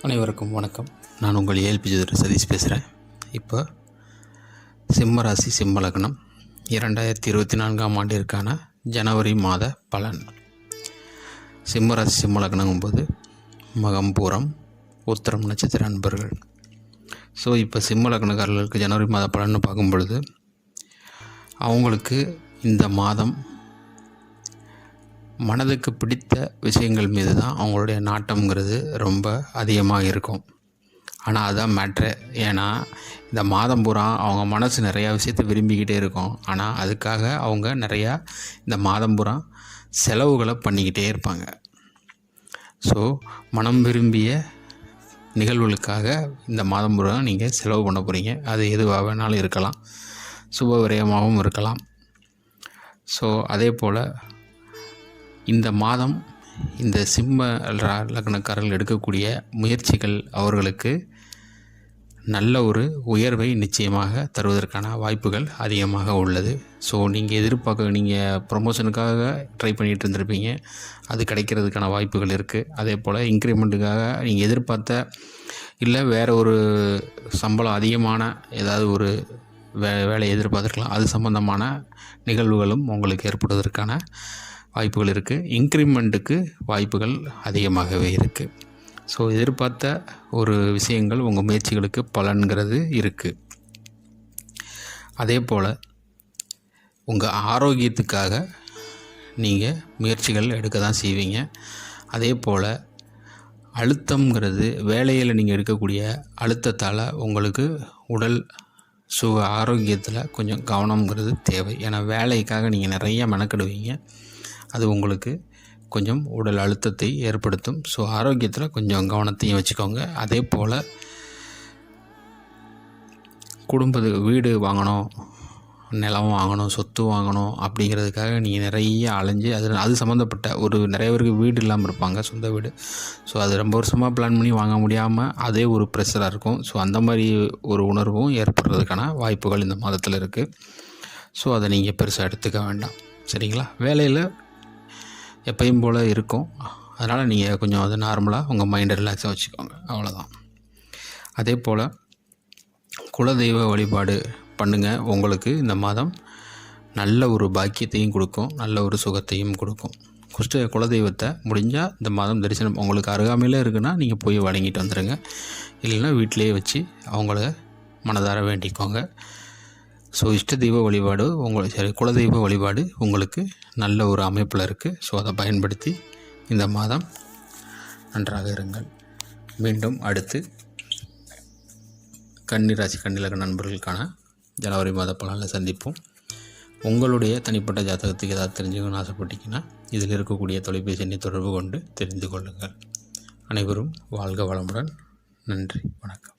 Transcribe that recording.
அனைவருக்கும் வணக்கம். நான் உங்கள் ஏஎல்பி ஜோதிடர் சதீஷ் பேசுகிறேன். இப்போ சிம்ம ராசி சிம்ம லக்னம் 2024ஆம் ஆண்டிற்கான ஜனவரி மாத பலன். சிம்ம ராசி சிம்ம லக்னங்கும்போது மகம் பூரம் உத்திரம் நட்சத்திர அன்பர்கள். ஸோ இப்போ சிம்ம லக்னக்காரர்களுக்கு ஜனவரி மாத பலன்னு பார்க்கும் பொழுது அவங்களுக்கு இந்த மாதம் மனதுக்கு பிடித்த விஷயங்கள் மீது தான் அவங்களுடைய நாட்டம்ங்கிறது ரொம்ப அதிகமாக இருக்கும். ஆனால் அதுதான் மேட்ரு. ஏன்னா இந்த மாதம் பூரா அவங்க மனசு நிறையா விஷயத்தை விரும்பிக்கிட்டே இருக்கும். ஆனால் அதுக்காக அவங்க நிறையா இந்த மாதம் பூரா செலவுகளை பண்ணிக்கிட்டே இருப்பாங்க. ஸோ மனம் விரும்பிய நிகழ்வுகளுக்காக இந்த மாதம் பூரா நீங்கள் செலவு பண்ண போகிறீங்க. அது எதுவாக வேணாலும் இருக்கலாம், சுப விரயமாகவும் இருக்கலாம். ஸோ அதே போல் இந்த மாதம் இந்த சிம்ம லக்னக்காரர்கள் எடுக்கக்கூடிய முயற்சிகள் அவர்களுக்கு நல்ல ஒரு உயர்வை நிச்சயமாக தருவதற்கான வாய்ப்புகள் அதிகமாக உள்ளது. ஸோ நீங்கள் ப்ரொமோஷனுக்காக ட்ரை பண்ணிகிட்டு இருந்திருப்பீங்க, அது கிடைக்கிறதுக்கான வாய்ப்புகள் இருக்குது. அதே போல் இன்க்ரிமெண்ட்டுக்காக நீங்கள் எதிர்பார்த்த இல்லை வேறு ஒரு சம்பளம் அதிகமான ஏதாவது ஒரு வேலையை எதிர்பார்த்துருக்கலாம், அது சம்பந்தமான நிகழ்வுகளும் உங்களுக்கு ஏற்படுவதற்கான வாய்ப்புகள் இருக்குது. இன்க்ரிமெண்ட்டுக்கு வாய்ப்புகள் அதிகமாகவே இருக்குது. ஸோ எதிர்பார்த்த ஒரு விஷயங்கள் உங்கள் முயற்சிகளுக்கு பலன்கிறது இருக்குது. அதே போல் உங்கள் ஆரோக்கியத்துக்காக நீங்கள் முயற்சிகள் எடுக்க தான் செய்வீங்க. அதே போல் அழுத்தங்கிறது வேலையில் நீங்கள் எடுக்கக்கூடிய அழுத்தத்தால் உங்களுக்கு உடல் ஆரோக்கியத்தில் கொஞ்சம் கவனம்ங்கிறது தேவை. ஏன்னா வேலைக்காக நீங்கள் நிறைய மெனக்கெடுவீங்க, அது உங்களுக்கு கொஞ்சம் உடல் அழுத்தத்தை ஏற்படுத்தும். ஸோ ஆரோக்கியத்தில் கொஞ்சம் கவனத்தையும் வச்சுக்கோங்க. அதே போல் வீடு வாங்கணும், நிலம் வாங்கணும், சொத்து வாங்கணும் அப்படிங்கிறதுக்காக நீங்கள் நிறைய அலைஞ்சு அது சம்மந்தப்பட்ட நிறைய பேருக்கு வீடு இல்லாமல் இருப்பாங்க, சொந்த வீடு. ஸோ அது ரொம்ப வருஷமாக பிளான் பண்ணி வாங்க முடியாமல் அதே ஒரு ப்ரெஷராக இருக்கும். ஸோ அந்த மாதிரி ஒரு உணர்வும் ஏற்படுறதுக்கான வாய்ப்புகள் இந்த மாதத்தில் இருக்குது. ஸோ அதை நீங்கள் பெருசாக எடுத்துக்க வேண்டாம், சரிங்களா? வேலையில் எப்பயும் போல் இருக்கும், அதனால் நீங்கள் கொஞ்சம் அதை நார்மலாக உங்கள் மைண்டை ரிலாக்ஸாக வச்சுக்கோங்க, அவ்வளோதான். அதே போல் குலதெய்வ வழிபாடு பண்ணுங்கள். உங்களுக்கு இந்த மாதம் நல்ல ஒரு பாக்கியத்தையும் கொடுக்கும், நல்ல ஒரு சுகத்தையும் கொடுக்கும். குலதெய்வத்தை முடிஞ்சால் இந்த மாதம் தரிசனம் உங்களுக்கு அருகாமையில் இருக்குன்னா நீங்கள் போய் வணங்கிட்டு வந்துடுங்க. இல்லைன்னா வீட்டிலையே வச்சு அவங்கள மனதார வேண்டிக்கோங்க. ஸோ இஷ்ட தெய்வ வழிபாடு குலதெய்வ வழிபாடு உங்களுக்கு நல்ல ஒரு அமைப்பில் இருக்குது. ஸோ அதை பயன்படுத்தி இந்த மாதம் நன்றாக இருங்கள். மீண்டும் அடுத்து கன்னிராசி கன்னிலக நண்பர்களுக்கான ஜனவரி மாத பலனில் சந்திப்போம். உங்களுடைய தனிப்பட்ட ஜாதகத்துக்கு ஏதாவது தெரிஞ்சுக்கணும்னு ஆசைப்பட்டீங்கன்னா இதில் இருக்கக்கூடிய தொலைபேசி எண்ணை தொடர்பு கொண்டு தெரிந்து கொள்ளுங்கள். அனைவரும் வாழ்க வளமுடன். நன்றி, வணக்கம்.